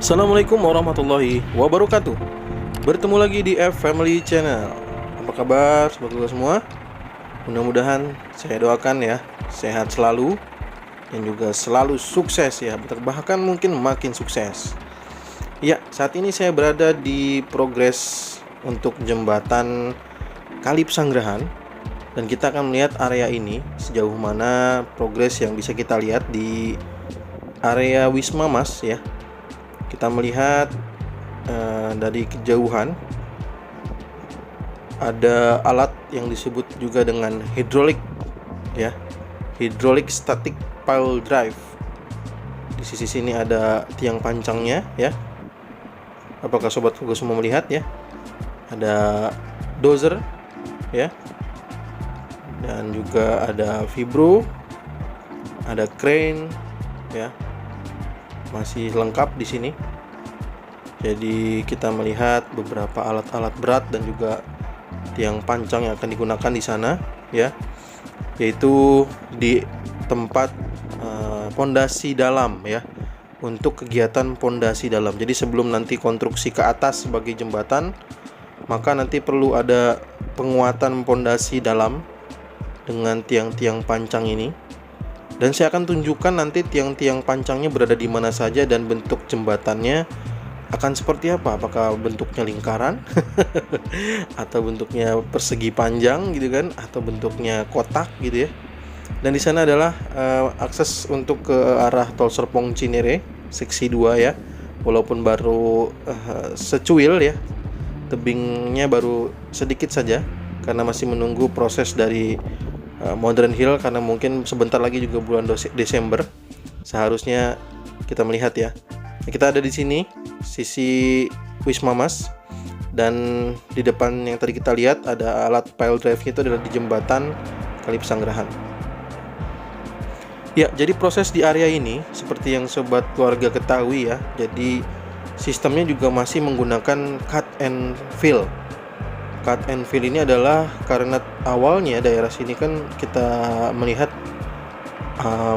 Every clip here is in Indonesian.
Assalamualaikum warahmatullahi wabarakatuh. Bertemu lagi di F Family Channel. Apa kabar sobat semua? Mudah-mudahan saya doakan ya sehat selalu dan juga selalu sukses ya, bahkan mungkin makin sukses. Ya, saat ini saya berada di progres untuk jembatan Kali Pesanggerahan dan kita akan melihat area ini sejauh mana progres yang bisa kita lihat di area Wisma Mas ya. Kita melihat dari kejauhan ada alat yang disebut juga dengan hidrolik ya, hydraulic static pile drive. Di sisi sini ada tiang pancangnya ya. Apakah sobat Fugo semua melihat ya? Ada dozer ya, dan juga ada vibro, ada crane ya, masih lengkap di sini. Jadi kita melihat beberapa alat-alat berat dan juga tiang pancang yang akan digunakan di sana ya, yaitu di tempat pondasi dalam ya, untuk kegiatan pondasi dalam. Jadi sebelum nanti konstruksi ke atas sebagai jembatan, maka nanti perlu ada penguatan pondasi dalam dengan tiang-tiang pancang ini. Dan saya akan tunjukkan nanti tiang-tiang pancangnya berada di mana saja dan bentuk jembatannya akan seperti apa. Apakah bentuknya lingkaran atau bentuknya persegi panjang gitu kan, atau bentuknya kotak gitu ya. Dan di sana adalah akses untuk ke arah Tol Serpong Cinere seksi 2 ya. Walaupun baru secuil ya, tebingnya baru sedikit saja karena masih menunggu proses dari Modern Hill, karena mungkin sebentar lagi juga bulan Desember seharusnya kita melihat ya. Kita ada di sini sisi Wisma Mas, dan di depan yang tadi kita lihat ada alat pile drive, itu adalah di jembatan Kali Pesanggerahan. Ya, jadi proses di area ini seperti yang sobat keluarga ketahui ya. Jadi sistemnya juga masih menggunakan cut and fill. Cut and fill ini adalah karena awalnya daerah sini kan kita melihat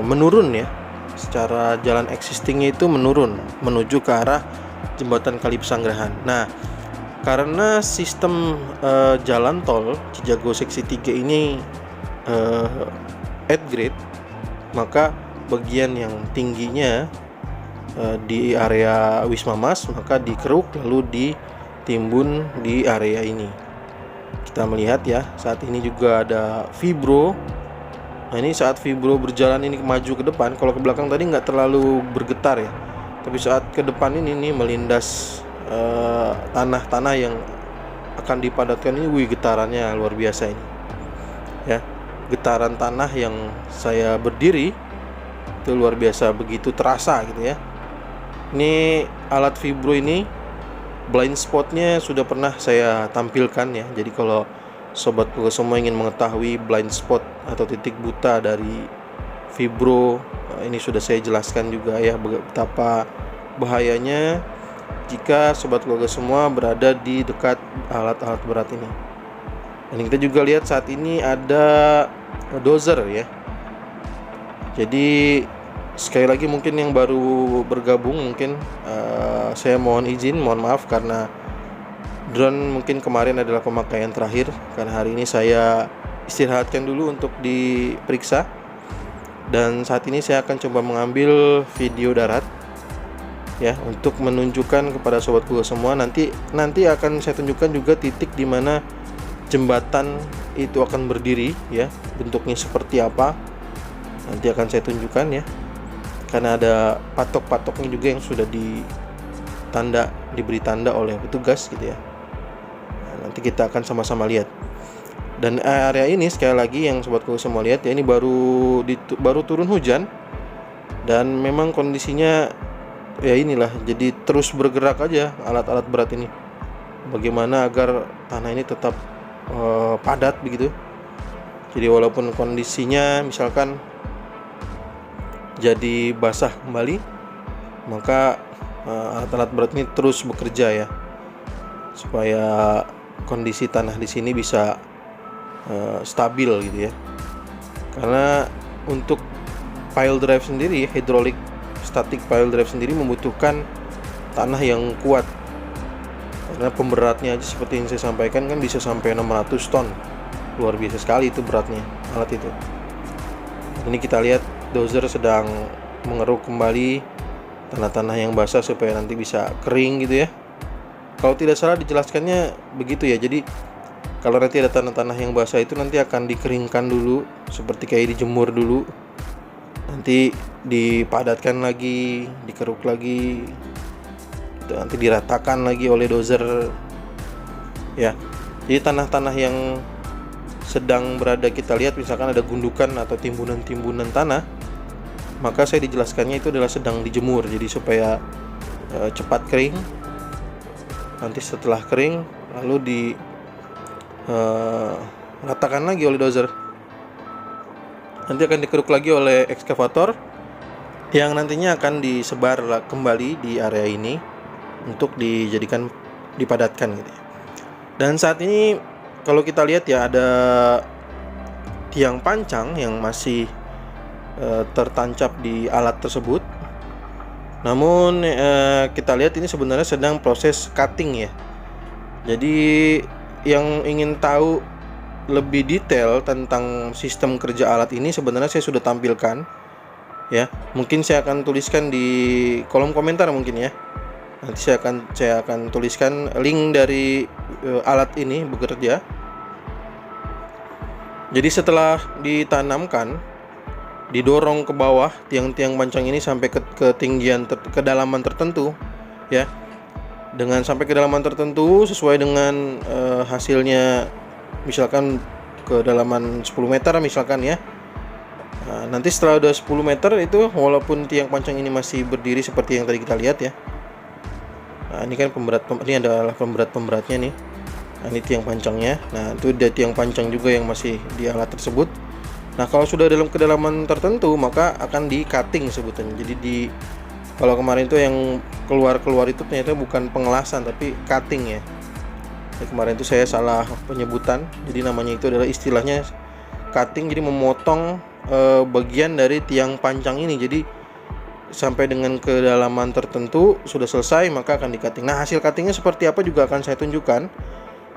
menurun ya, secara jalan existingnya itu menurun menuju ke arah jembatan Kali Pesanggerahan. Nah, karena sistem jalan tol Cijago seksi 3 ini at grade, maka bagian yang tingginya di area Wisma Mas maka dikeruk lalu ditimbun di area ini. Kita melihat ya, saat ini juga ada vibro. Nah, ini saat vibro berjalan ini maju ke depan, kalau ke belakang tadi nggak terlalu bergetar ya, tapi saat ke depan ini nih melindas tanah-tanah yang akan dipadatkan ini, getarannya luar biasa ini ya. Getaran tanah yang saya berdiri itu luar biasa, begitu terasa gitu ya. Ini alat vibro ini blind spotnya sudah pernah saya tampilkan ya. Jadi kalau sobat semua ingin mengetahui blind spot atau titik buta dari vibro, ini sudah saya jelaskan juga ya, betapa bahayanya jika sobat keluarga semua berada di dekat alat-alat berat ini. Dan kita juga lihat saat ini ada dozer ya. Jadi sekali lagi mungkin yang baru bergabung mungkin saya mohon maaf karena drone mungkin kemarin adalah pemakaian terakhir, karena hari ini saya istirahatkan dulu untuk diperiksa. Dan saat ini saya akan coba mengambil video darat ya, untuk menunjukkan kepada sobatku semua. Nanti akan saya tunjukkan juga titik di mana jembatan itu akan berdiri ya, bentuknya seperti apa nanti akan saya tunjukkan ya, karena ada patok-patoknya juga yang sudah diberi tanda oleh petugas gitu ya. Nah, nanti kita akan sama-sama lihat. Dan area ini sekali lagi yang sobatku semua lihat ya, ini baru turun hujan dan memang kondisinya ya inilah, jadi terus bergerak aja alat-alat berat ini. Bagaimana agar tanah ini tetap padat begitu. Jadi walaupun kondisinya misalkan jadi basah kembali, maka alat-alat berat ini terus bekerja ya, supaya kondisi tanah di sini bisa stabil gitu ya. Karena untuk pile drive sendiri, hydraulic static pile drive sendiri membutuhkan tanah yang kuat. Karena pemberatnya aja seperti yang saya sampaikan kan bisa sampai 600 ton. Luar biasa sekali itu beratnya alat itu. Ini kita lihat dozer sedang mengeruk kembali tanah-tanah yang basah supaya nanti bisa kering gitu ya. Kalau tidak salah dijelaskannya begitu ya. Jadi kalau nanti ada tanah-tanah yang basah itu nanti akan dikeringkan dulu, seperti kayak dijemur dulu. Nanti dipadatkan lagi, dikeruk lagi, nanti diratakan lagi oleh dozer ya. Jadi tanah-tanah yang sedang berada kita lihat, misalkan ada gundukan atau timbunan-timbunan tanah, maka saya dijelaskannya itu adalah sedang dijemur, jadi supaya cepat kering. Nanti setelah kering lalu diratakan lagi oleh dozer. Nanti akan dikeruk lagi oleh ekskavator yang nantinya akan disebar kembali di area ini untuk dijadikan dipadatkan gitu ya. Dan saat ini kalau kita lihat ya, ada tiang pancang yang masih tertancap di alat tersebut. Namun kita lihat ini sebenarnya sedang proses cutting ya. Jadi yang ingin tahu lebih detail tentang sistem kerja alat ini sebenarnya saya sudah tampilkan ya. Mungkin saya akan tuliskan di kolom komentar mungkin ya. Nanti saya akan tuliskan link dari alat ini bekerja. Jadi setelah ditanamkan, didorong ke bawah tiang-tiang pancang ini sampai ke ketinggian kedalaman tertentu ya. Dengan sampai kedalaman tertentu sesuai dengan hasilnya, misalkan kedalaman 10 meter misalkan ya. Nah, nanti setelah udah 10 meter itu, walaupun tiang pancang ini masih berdiri seperti yang tadi kita lihat ya. Nah, ini kan ini adalah pemberatnya nih. Nah, ini tiang pancangnya. Nah, itu ada tiang pancang juga yang masih di alat tersebut. Nah, kalau sudah dalam kedalaman tertentu maka akan di cutting sebutannya. Jadi kalau kemarin itu yang keluar itu ternyata bukan pengelasan tapi cutting ya. Kemarin itu saya salah penyebutan. Jadi namanya itu adalah istilahnya cutting. Jadi memotong bagian dari tiang pancang ini. Jadi sampai dengan kedalaman tertentu sudah selesai maka akan di cutting. Nah, hasil cuttingnya seperti apa juga akan saya tunjukkan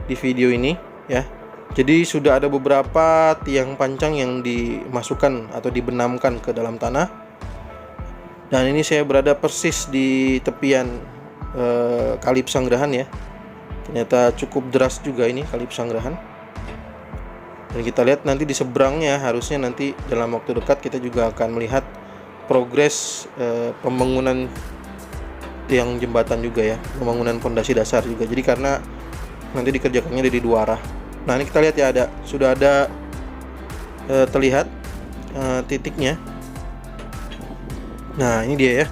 di video ini ya. Jadi sudah ada beberapa tiang pancang yang dimasukkan atau dibenamkan ke dalam tanah. Dan ini saya berada persis di tepian Kali Pesanggerahan ya. Ternyata cukup deras juga ini Kali Pesanggerahan. Dan kita lihat nanti di seberangnya, harusnya nanti dalam waktu dekat kita juga akan melihat progres pembangunan tiang jembatan juga ya, pembangunan fondasi dasar juga. Jadi karena nanti dikerjakannya dari dua arah. Nah, ini kita lihat ya, sudah ada terlihat titiknya. Nah, ini dia ya.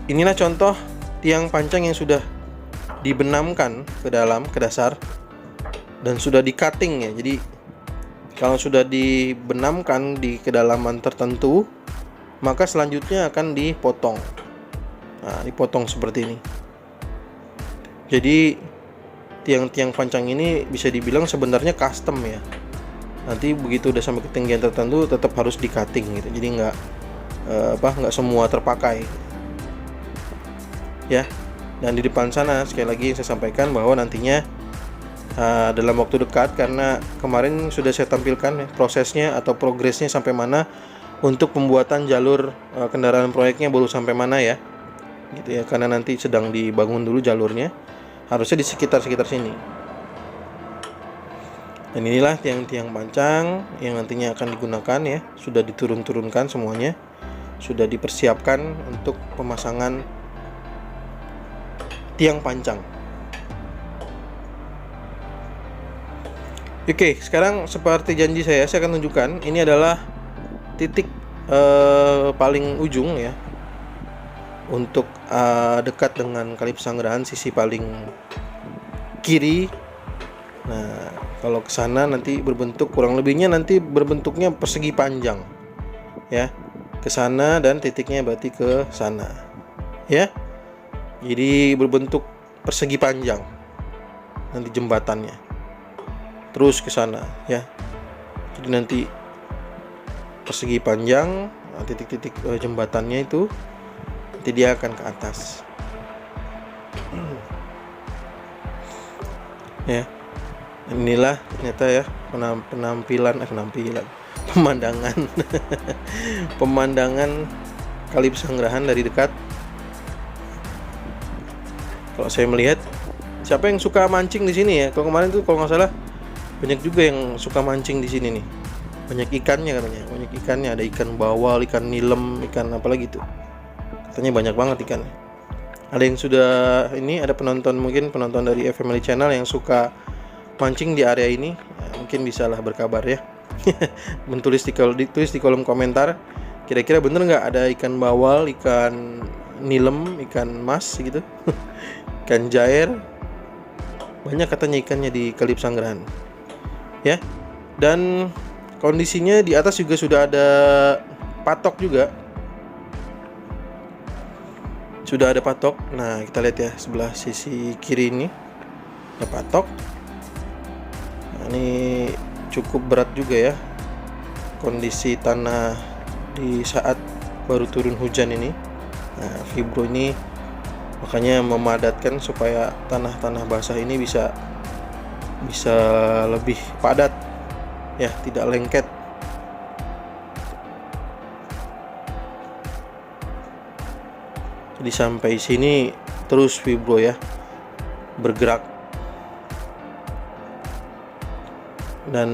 Inilah contoh tiang pancang yang sudah dibenamkan ke dasar dan sudah di cutting ya. Jadi kalau sudah dibenamkan di kedalaman tertentu, maka selanjutnya akan dipotong. Nah, dipotong seperti ini. Jadi tiang-tiang pancang ini bisa dibilang sebenarnya custom ya. Nanti begitu udah sampai ketinggian tertentu tetap harus di cutting gitu. Jadi nggak semua terpakai ya. Dan di depan sana sekali lagi saya sampaikan bahwa nantinya dalam waktu dekat, karena kemarin sudah saya tampilkan ya, prosesnya atau progresnya sampai mana untuk pembuatan jalur kendaraan proyeknya baru sampai mana ya gitu ya, karena nanti sedang dibangun dulu jalurnya, harusnya di sekitar sini. Dan inilah tiang-tiang pancang yang nantinya akan digunakan ya, sudah diturunkan semuanya, sudah dipersiapkan untuk pemasangan tiang pancang. Oke, sekarang seperti janji saya akan tunjukkan, ini adalah titik paling ujung ya, untuk dekat dengan Kali Pesanggerahan, sisi paling kiri. Nah, kalau ke sana nanti berbentuk kurang lebihnya nanti berbentuknya persegi panjang ya, ke sana, dan titiknya berarti ke sana ya. Jadi berbentuk persegi panjang nanti jembatannya, terus ke sana ya. Jadi nanti persegi panjang, titik-titik jembatannya itu nanti dia akan ke atas. Ya, inilah ternyata ya pemandangan pemandangan Kali Pesanggerahan dari dekat. Kalau saya melihat, siapa yang suka mancing di sini ya? Kalau kemarin tuh kalau nggak salah banyak juga yang suka mancing di sini nih. Banyak ikannya katanya, banyak ikannya, ada ikan bawal, ikan nilem, ikan apa lagi tuh. Katanya banyak banget ikannya. Ada yang sudah ini, ada penonton dari FMLI Channel yang suka mancing di area ini, mungkin bisalah berkabar ya. Tulis di kolom komentar, kira-kira bener nggak ada ikan bawal, ikan nilem, ikan mas gitu, ikan jair, banyak katanya ikannya di Kali Pesanggerahan ya. Dan kondisinya di atas juga sudah ada patok juga, sudah ada patok. Nah, kita lihat ya, sebelah sisi kiri ini ada patok. Nah, ini cukup berat juga ya kondisi tanah di saat baru turun hujan ini. Nah, Fibro ini makanya memadatkan supaya tanah-tanah basah ini bisa lebih padat ya, tidak lengket. Jadi sampai sini terus Fibro ya bergerak, dan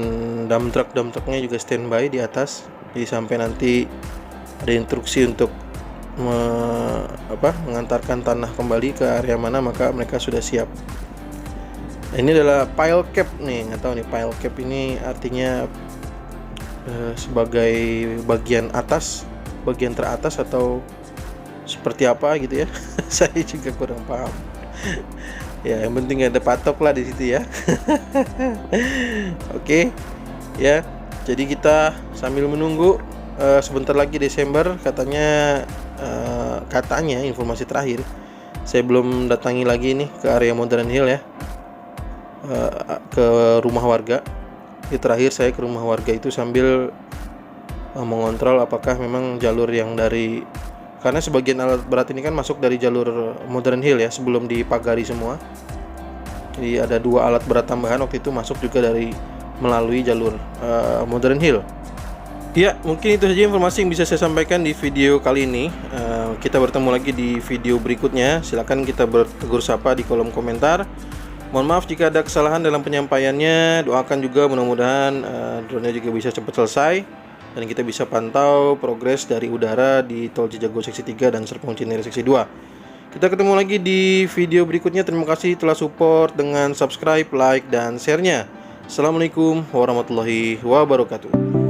dump trucknya juga standby di atas. Jadi sampai nanti ada instruksi untuk mengantarkan tanah kembali ke area mana, maka mereka sudah siap. Nah, ini adalah pile cap nih, nggak tahu nih pile cap ini artinya sebagai bagian atas, bagian teratas atau seperti apa gitu ya. Saya juga kurang paham. Ya, yang penting ada patok lah di situ ya. Oke ya, jadi kita sambil menunggu, sebentar lagi Desember katanya. Katanya informasi terakhir, saya belum datangi lagi nih ke area Modern Hill ya, ke rumah warga. Jadi terakhir saya ke rumah warga itu sambil mengontrol apakah memang jalur yang dari, karena sebagian alat berat ini kan masuk dari jalur Modern Hill ya, sebelum dipagari semua. Jadi ada 2 alat berat tambahan waktu itu masuk juga dari melalui jalur Modern Hill. Ya, mungkin itu saja informasi yang bisa saya sampaikan di video kali ini. Kita bertemu lagi di video berikutnya. Silakan kita bertegur sapa di kolom komentar. Mohon maaf jika ada kesalahan dalam penyampaiannya. Doakan juga mudah-mudahan drone-nya juga bisa cepat selesai dan kita bisa pantau progres dari udara di Tol Cijago seksi 3 dan Serpong Cinere seksi 2. Kita ketemu lagi di video berikutnya. Terima kasih telah support dengan subscribe, like, dan share-nya. Assalamualaikum warahmatullahi wabarakatuh.